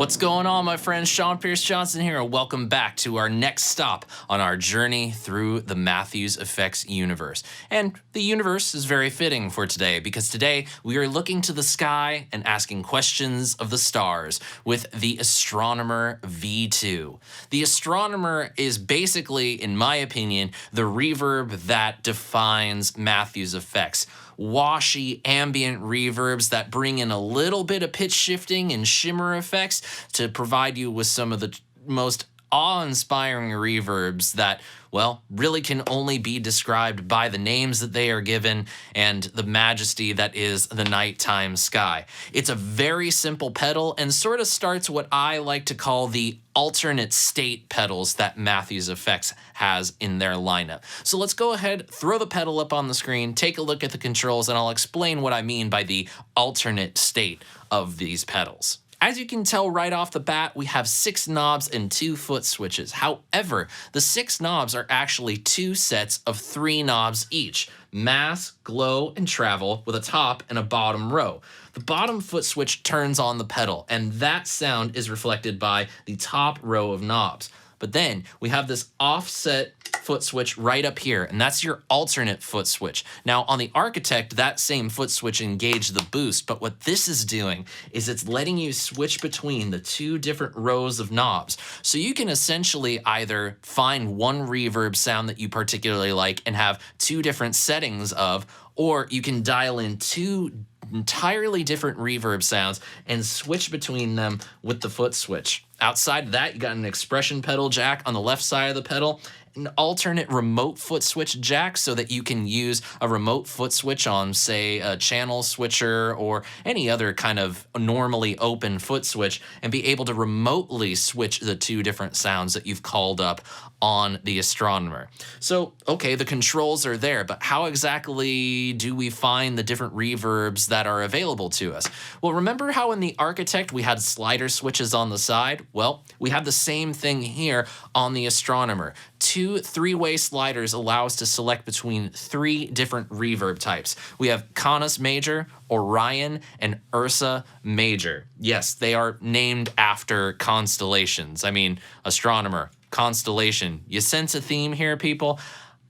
What's going on, my friends? SeanPierceJohnson here, and welcome back to our next stop on our journey through the Matthews Effects universe. And the universe is very fitting for today, because today we are looking to the sky and asking questions of the stars with the Astronomer V2. The Astronomer is basically, in my opinion, the reverb that defines Matthews Effects. Washy ambient reverbs that bring in a little bit of pitch shifting and shimmer effects to provide you with some of the most awe-inspiring reverbs that, well, really can only be described by the names that they are given and the majesty that is the nighttime sky. It's a very simple pedal and sort of starts what I like to call the alternate state pedals that Matthews Effects has in their lineup. So let's go ahead, throw the pedal up on the screen, take a look at the controls, and I'll explain what I mean by the alternate state of these pedals. As you can tell right off the bat, we have 6 knobs and 2 foot switches. However, the 6 knobs are actually 2 sets of 3 knobs each: mass, glow, and travel, with a top and a bottom row. The bottom foot switch turns on the pedal, and that sound is reflected by the top row of knobs. But then we have this offset foot switch right up here, and that's your alternate foot switch. Now on the Architect, that same foot switch engaged the boost, but what this is doing is it's letting you switch between the 2 different rows of knobs. So you can essentially either find one reverb sound that you particularly like and have 2 different settings of, or you can dial in 2 entirely different reverb sounds and switch between them with the foot switch. Outside of that, you got an expression pedal jack on the left side of the pedal, an alternate remote foot switch jack so that you can use a remote foot switch on, say, a channel switcher or any other kind of normally open foot switch and be able to remotely switch the 2 different sounds that you've called up on the Astronomer. So, okay, the controls are there, but how exactly do we find the different reverbs that are available to us? Well, remember how in the Architect we had slider switches on the side? Well, we have the same thing here on the Astronomer. 2 3-way sliders allow us to select between 3 different reverb types. We have Canis major, Orion, and Ursa major. Yes, they are named after constellations. I mean, Astronomer, constellation. You sense a theme here, people?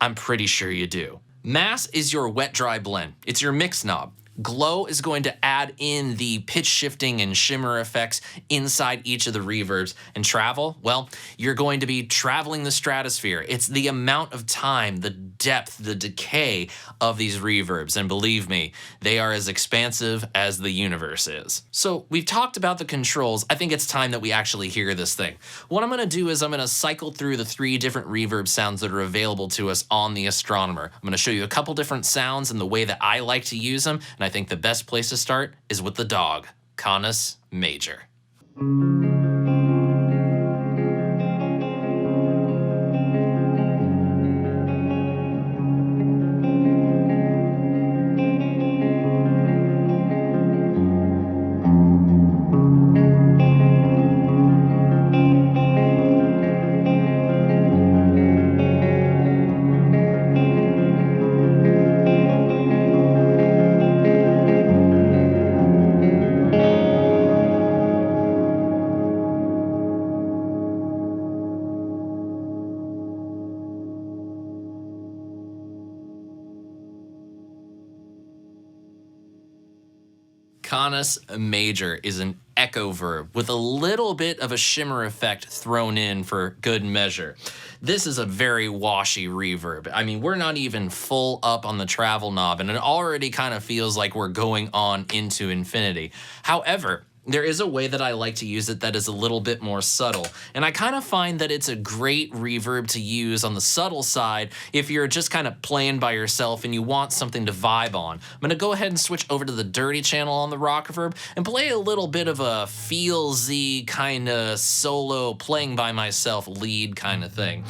I'm pretty sure you do. Mass is your wet-dry blend. It's your mix knob. Glow is going to add in the pitch shifting and shimmer effects inside each of the reverbs. And travel, well, you're going to be traveling the stratosphere. It's the amount of time, the depth, the decay of these reverbs. And believe me, they are as expansive as the universe is. So we've talked about the controls. I think it's time that we actually hear this thing. What I'm going to do is I'm going to cycle through the 3 different reverb sounds that are available to us on the Astronomer. I'm going to show you a couple different sounds and the way that I like to use them. And I think the best place to start is with the dog, Canis major. Canis major is an Echo-verb with a little bit of a shimmer effect thrown in for good measure. This is a very washy reverb. I mean, we're not even full up on the travel knob, and it already kind of feels like we're going on into infinity. However, there is a way that I like to use it that is a little bit more subtle, and I kind of find that it's a great reverb to use on the subtle side if you're just kind of playing by yourself and you want something to vibe on. I'm going to go ahead and switch over to the dirty channel on the Rock-verb and play a little bit of a feelsy kind of solo playing by myself lead kind of thing.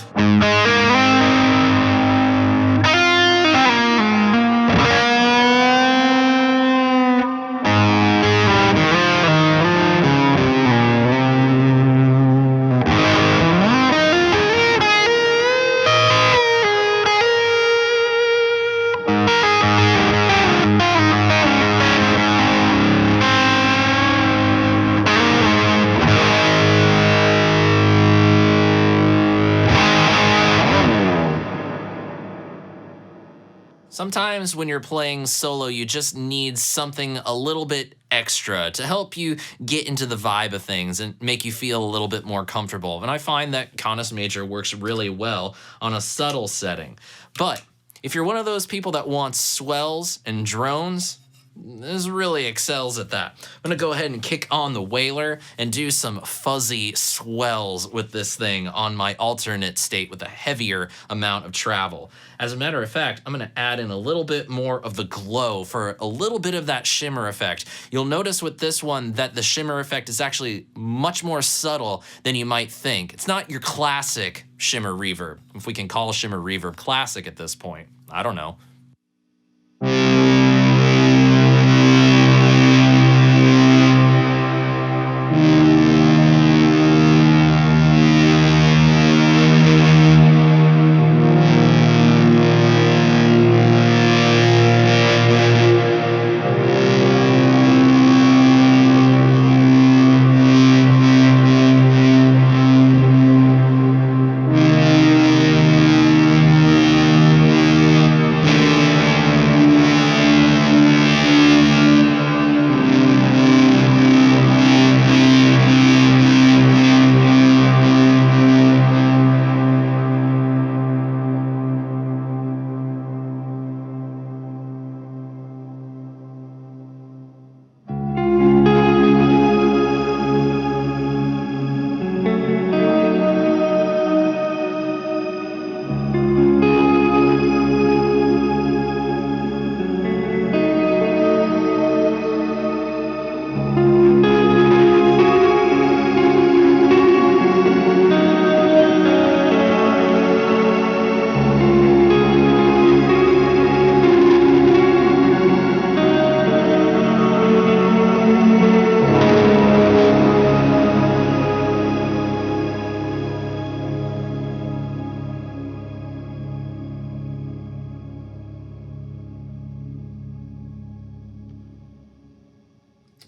Sometimes when you're playing solo, you just need something a little bit extra to help you get into the vibe of things and make you feel a little bit more comfortable. And I find that Canis Major works really well on a subtle setting. But if you're one of those people that wants swells and drones, this really excels at that. I'm gonna go ahead and kick on the whaler and do some fuzzy swells with this thing on my alternate state with a heavier amount of travel. As a matter of fact, I'm gonna add in a little bit more of the glow for a little bit of that shimmer effect. You'll notice with this one that the shimmer effect is actually much more subtle than you might think. It's not your classic shimmer reverb, if we can call shimmer reverb classic at this point. I don't know.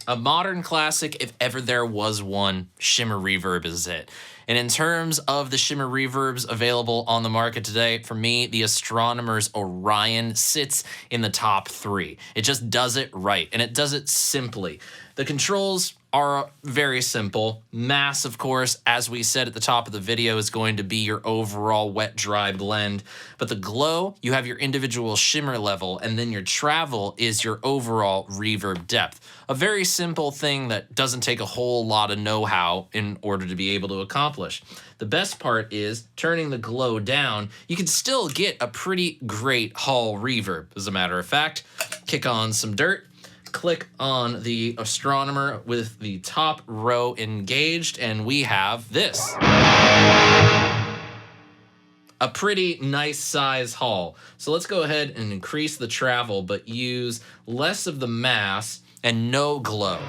A modern classic, if ever there was one, Shimmer Reverb is it. And in terms of the Shimmer Reverbs available on the market today, for me, the Astronomer's Orion sits in the top 3. It just does it right, and it does it simply. The controls are very simple. Mass, of course, as we said at the top of the video, is going to be your overall wet-dry blend. But the glow, you have your individual shimmer level, and then your travel is your overall reverb depth. A very simple thing that doesn't take a whole lot of know-how in order to be able to accomplish. The best part is, turning the glow down, you can still get a pretty great hall reverb. As a matter of fact, kick on some dirt, click on the Astronomer with the top row engaged, and we have this. A pretty nice size hall. So let's go ahead and increase the travel, but use less of the mass and no glow.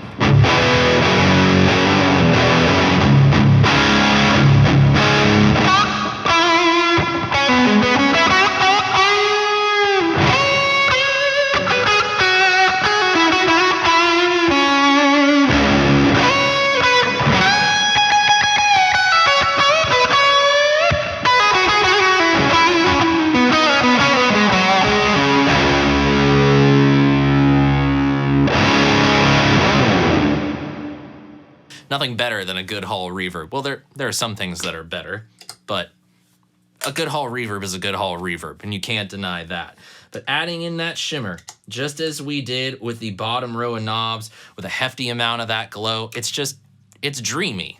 Nothing better than a good hall reverb. Well, there are some things that are better, but a good hall reverb is a good hall reverb, and you can't deny that. But adding in that shimmer, just as we did with the bottom row of knobs, with a hefty amount of that glow, it's dreamy.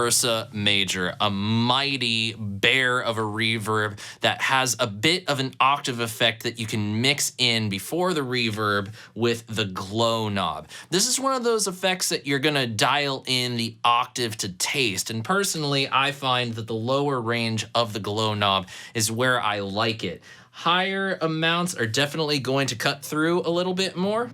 Ursa major, a mighty bear of a reverb that has a bit of an octave effect that you can mix in before the reverb with the glow knob. This is one of those effects that you're gonna dial in the octave to taste, and personally I find that the lower range of the glow knob is where I like it. Higher amounts are definitely going to cut through a little bit more.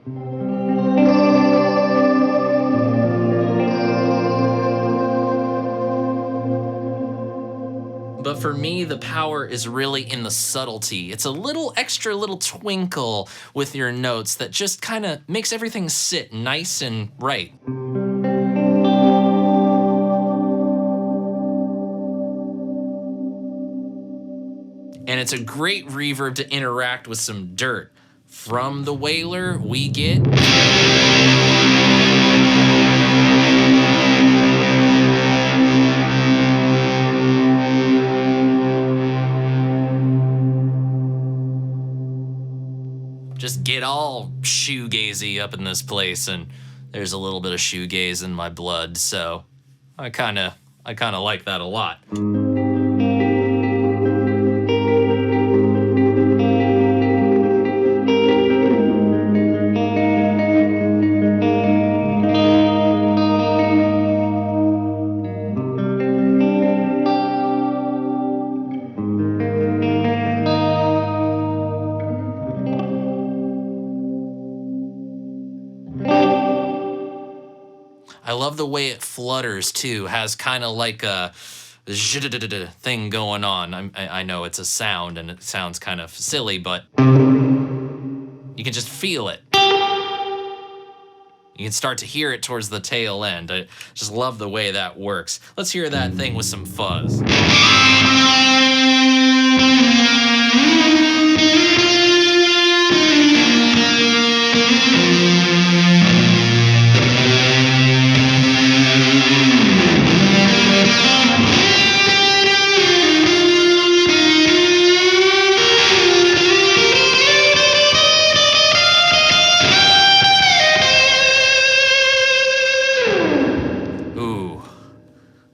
But for me, the power is really in the subtlety. It's a little extra little twinkle with your notes that just kind of makes everything sit nice and right. And it's a great reverb to interact with some dirt. From the Wailer, we get... just get all shoegazy up in this place, and there's a little bit of shoegaze in my blood, so I kind of like that a lot. I love the way it flutters too, has kind of like a thing going on. I know it's a sound and it sounds kind of silly, but you can just feel it. You can start to hear it towards the tail end. I just love the way that works. Let's hear that thing with some fuzz.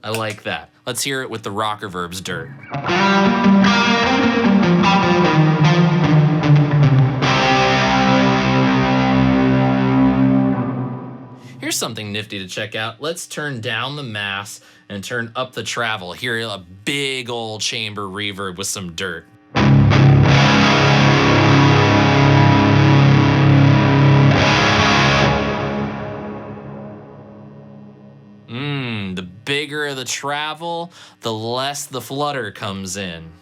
I like that. Let's hear it with the Rocker-verb's dirt. Here's something nifty to check out. Let's turn down the mass and turn up the travel. Hear a big old chamber reverb with some dirt. The bigger the travel, the less the flutter comes in.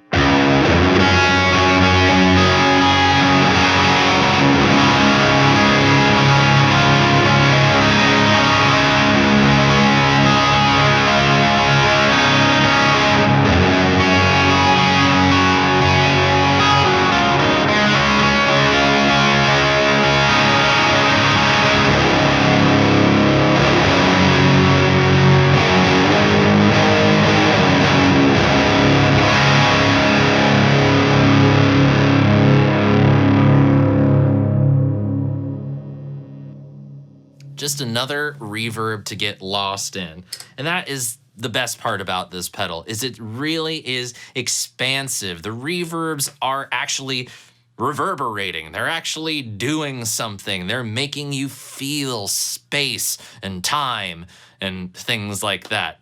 Just another reverb to get lost in. And that is the best part about this pedal, is it really is expansive. The reverbs are actually reverberating. They're actually doing something. They're making you feel space and time and things like that.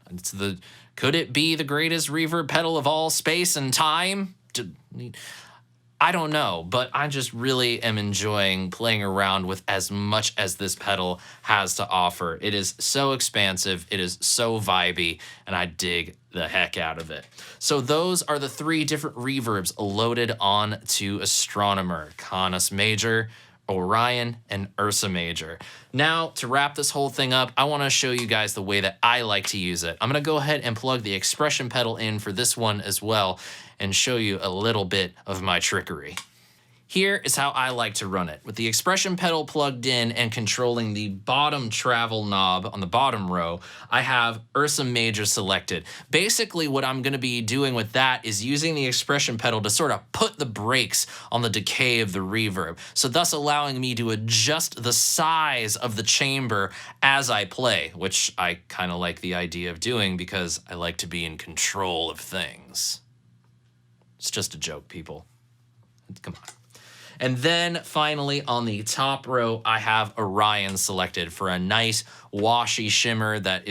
Could it be the greatest reverb pedal of all space and time? I don't know, but I just really am enjoying playing around with as much as this pedal has to offer. It is so expansive, it is so vibey, and I dig the heck out of it. So those are the 3 different reverbs loaded on to Astronomer: Canis Major, Orion, and Ursa Major. Now, to wrap this whole thing up, I want to show you guys the way that I like to use it. I'm going to go ahead and plug the expression pedal in for this one as well and show you a little bit of my trickery. Here is how I like to run it. With the expression pedal plugged in and controlling the bottom travel knob on the bottom row, I have Ursa Major selected. Basically, what I'm going to be doing with that is using the expression pedal to sort of put the brakes on the decay of the reverb, so thus allowing me to adjust the size of the chamber as I play, which I kind of like the idea of doing because I like to be in control of things. It's just a joke, people. Come on. And then finally on the top row, I have Orion selected for a nice washy shimmer that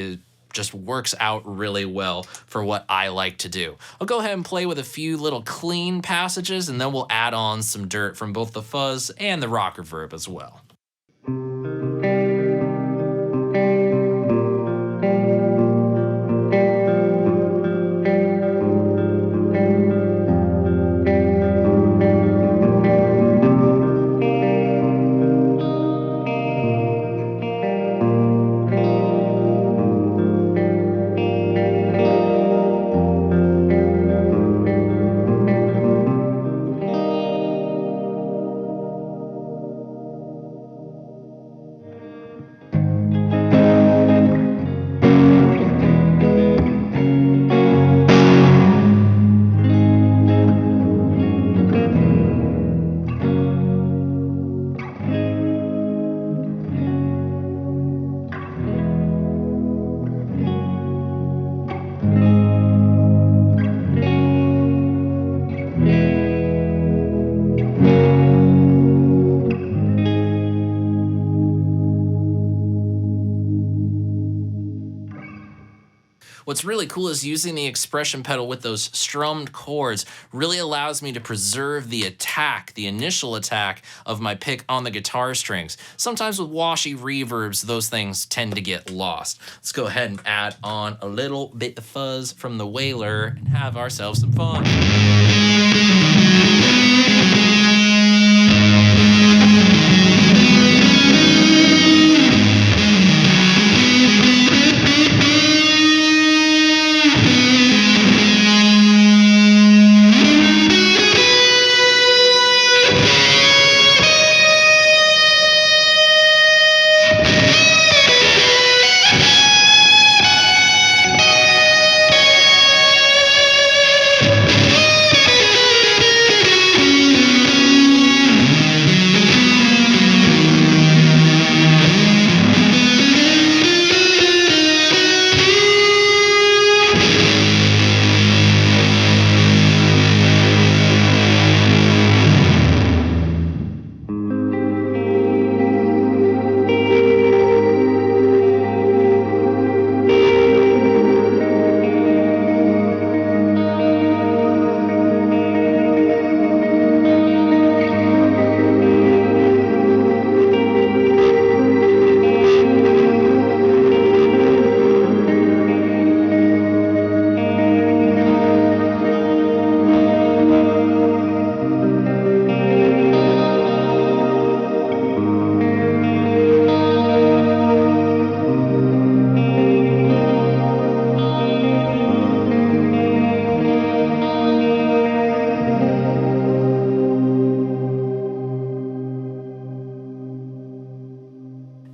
just works out really well for what I like to do. I'll go ahead and play with a few little clean passages, and then we'll add on some dirt from both the fuzz and the rock reverb as well. What's really cool is using the expression pedal with those strummed chords really allows me to preserve the attack, the initial attack of my pick on the guitar strings. Sometimes with washy reverbs, those things tend to get lost. Let's go ahead and add on a little bit of fuzz from the wailer and have ourselves some fun.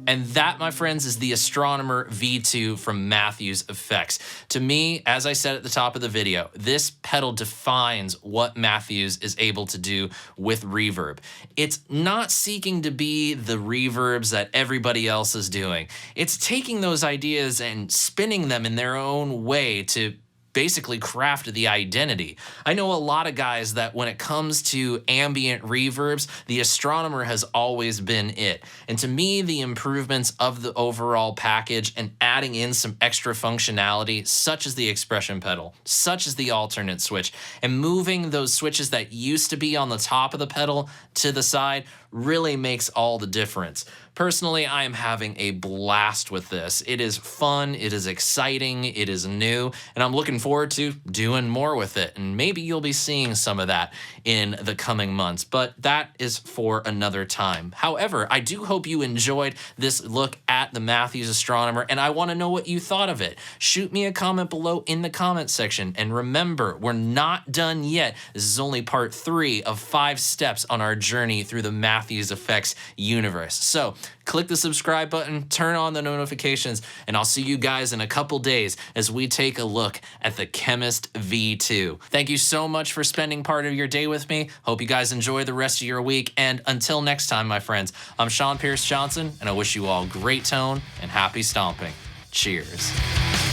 And that, my friends, is the Astronomer V2 from Matthews Effects. To me, as I said at the top of the video, this pedal defines what Matthews is able to do with reverb. It's not seeking to be the reverbs that everybody else is doing. It's taking those ideas and spinning them in their own way to basically craft the identity. I know a lot of guys that when it comes to ambient reverbs, the Astronomer has always been it. And to me, the improvements of the overall package and adding in some extra functionality, such as the expression pedal, such as the alternate switch, and moving those switches that used to be on the top of the pedal to the side, really makes all the difference. Personally, I am having a blast with this. It is fun, it is exciting, it is new, and I'm looking forward to doing more with it. And maybe you'll be seeing some of that in the coming months, but that is for another time. However, I do hope you enjoyed this look at the Matthews Astronomer, and I want to know what you thought of it. Shoot me a comment below in the comment section, and remember, we're not done yet. This is only part 3 of 5 steps on our journey through the Matthews Effects universe. So click the subscribe button, turn on the notifications, and I'll see you guys in a couple days as we take a look at the Chemist V2. Thank you so much for spending part of your day with me. Hope you guys enjoy the rest of your week, and until next time, my friends, I'm Sean Pierce Johnson, and I wish you all great tone and happy stomping. Cheers.